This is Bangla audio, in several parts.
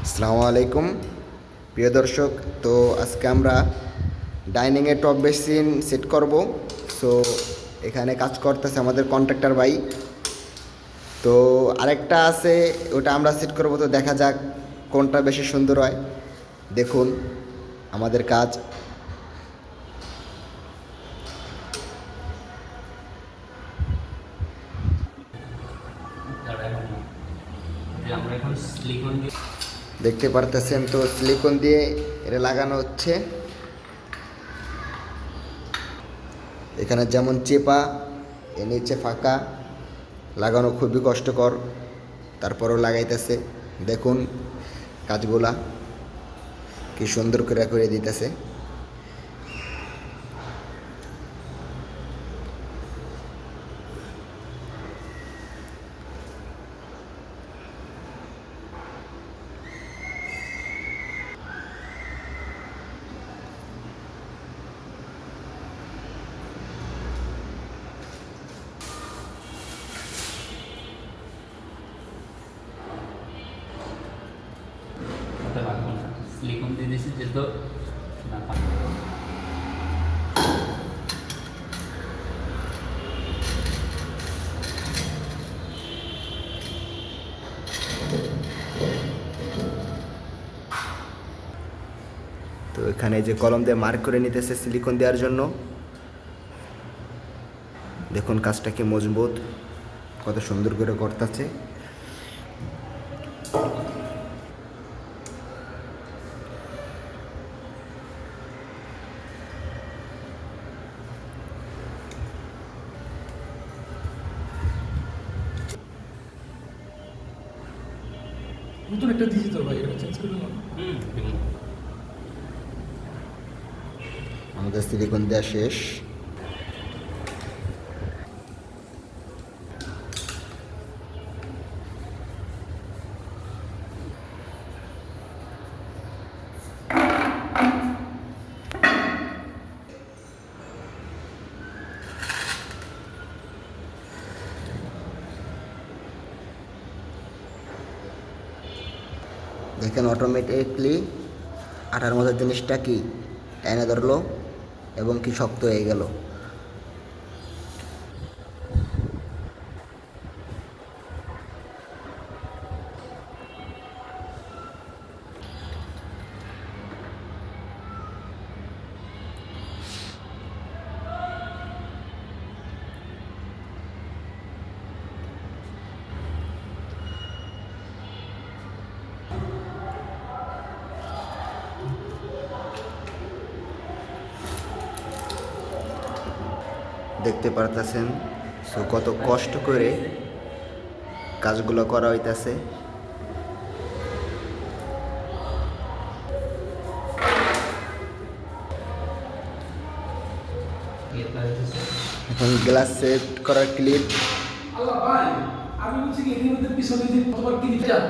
আসসালামু আলাইকুম প্রিয় দর্শক। তো আজকে আমরা ডাইনিংয়ে টপ বেসিন সেট করব। সো এখানে কাজ করতেছে আমাদের কন্ট্রাক্টর ভাই। তো আরেকটা আছে, ওটা আমরা সেট করব। তো দেখা যাক কোনটা বেশি সুন্দর হয়। দেখুন আমাদের কাজ। দেখতে পারতেছেন তো সিলিকন দিয়ে এটা লাগানো হচ্ছে। এখানে যেমন চেপা, এর নিচে ফাঁকা, লাগানো খুবই কষ্টকর, তারপরও লাগাইতেছে। দেখুন কাজগুলা কি সুন্দর করে করে দিতেছে। সিলিকন দিয়ে দিয়েছি যেহেতু না তো এখানে যে কলম দিয়ে মার্ক করে নিতেছে সিলিকন দেওয়ার জন্য। দেখুন কাজটা কি মজবুত, কত সুন্দর করে করতেছে। নতুন একটা দিয়েছি তো ভাই, এটা চেঞ্জ করে দাও। আমাদের সিলিকন দেওয়া শেষ। দেখেন অটোমেটিকলি আঠার মতো জিনিসটা কি টাইনে ধরলো এবং কি শক্ত হয়ে গেল। দেখতে পারতেছেন সো কত কষ্ট করে কাজগুলো করা হইতাছে। এখন গ্লাস সেট করার ক্লিপ। আল্লাহ ভাই, আমি বলছি কি এর মধ্যে পিছনে যে কতবার কি দিতে যান।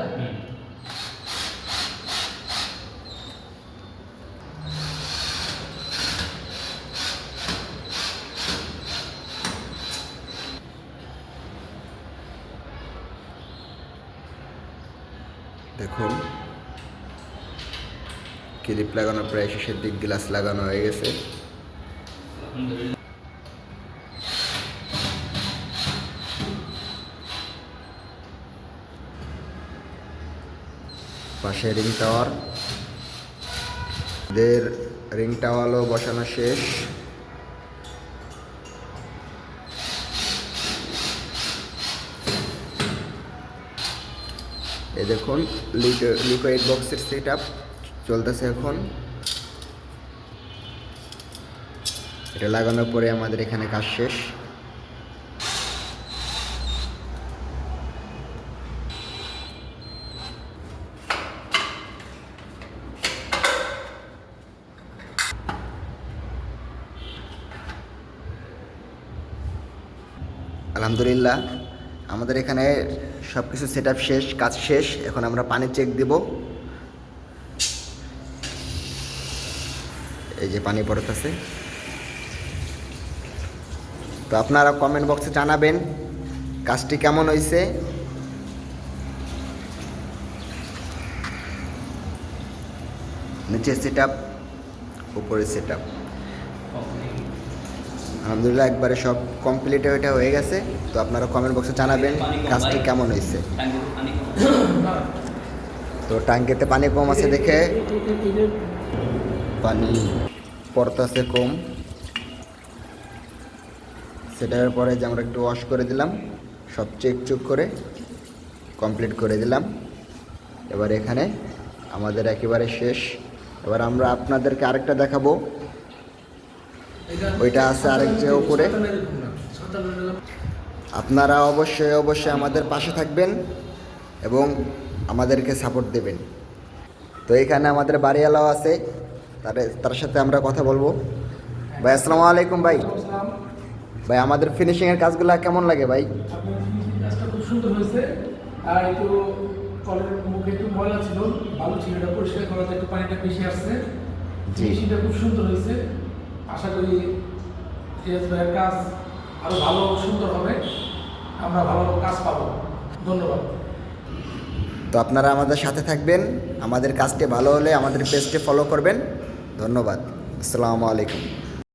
দেখুন ক্লিপ লাগানো প্রায় শেষের দিক, গ্লাস লাগানো হয়ে গেছে। পাশে রিং টাওয়ার, এদের রিং টাওয়ারও বসানো শেষ। এই দেখুন লিকুইড বক্সের সেট আপ চলতেছে এখন। এটা লাগানোর পরে আমাদের এখানে কাজ শেষ। আলহামদুলিল্লাহ আমাদের এখানে সব কিছু সেট আপ শেষ, কাজ শেষ। এখন আমরা পানি চেক দেব। এই যে পানি পড়তেছে। তো আপনারা কমেন্ট বক্সে জানাবেন কাজটি কেমন হয়েছে। নিচে সেট আপ, উপরে সেট আপ। আলহামদুলিল্লাহ একবারে সব কমপ্লিট ওইটা হয়ে গেছে। তো আপনারা কমেন্ট বক্সে জানাবেন কাজটি কেমন হয়েছে। তো ট্যাঙ্কিতে পানি কম আছে দেখে পানি পড়তেছে কম, সেটার পরে যে আমরা একটু ওয়াশ করে দিলাম, সব চেক করে কমপ্লিট করে দিলাম। এবার এখানে আমাদের একেবারে শেষ। এবার আমরা আপনাদেরকে আরেকটা দেখাবো, ওইটা আছে আরেক যে উপরে। আপনারা অবশ্যই আমাদের পাশে থাকবেন এবং আমাদেরকে সাপোর্ট দেবেন। তো এখানে আমাদের বাড়িওয়ালাও আছে, তার সাথে আমরা কথা বলবো। ভাই আসসালামু আলাইকুম। ভাই ভাই আমাদের ফিনিশিংয়ের কাজগুলো কেমন লাগে ভাই? আপনার ফিনিশিং কাজটা খুব সুন্দর হয়েছে। আর একটু কলের মুখে একটু ময়লা ছিল, ভালো ছিল, এটা পরিষ্কার করাতে একটু পানিটা বেশি আসছে। জি। ফিনিশিংটা খুব সুন্দর হয়েছে। আশা করি রিয়াজ ভাইয়ের কাজ আরো ভালো সুন্দর হবে, আমরা ভালো কাজ পাবো। ধন্যবাদ। তো আপনারা আমাদের সাথে থাকবেন, আমাদের কাজটি ভালো হলে আমাদের পেজটি ফলো করবেন। ধন্যবাদ। আসসালামু আলাইকুম।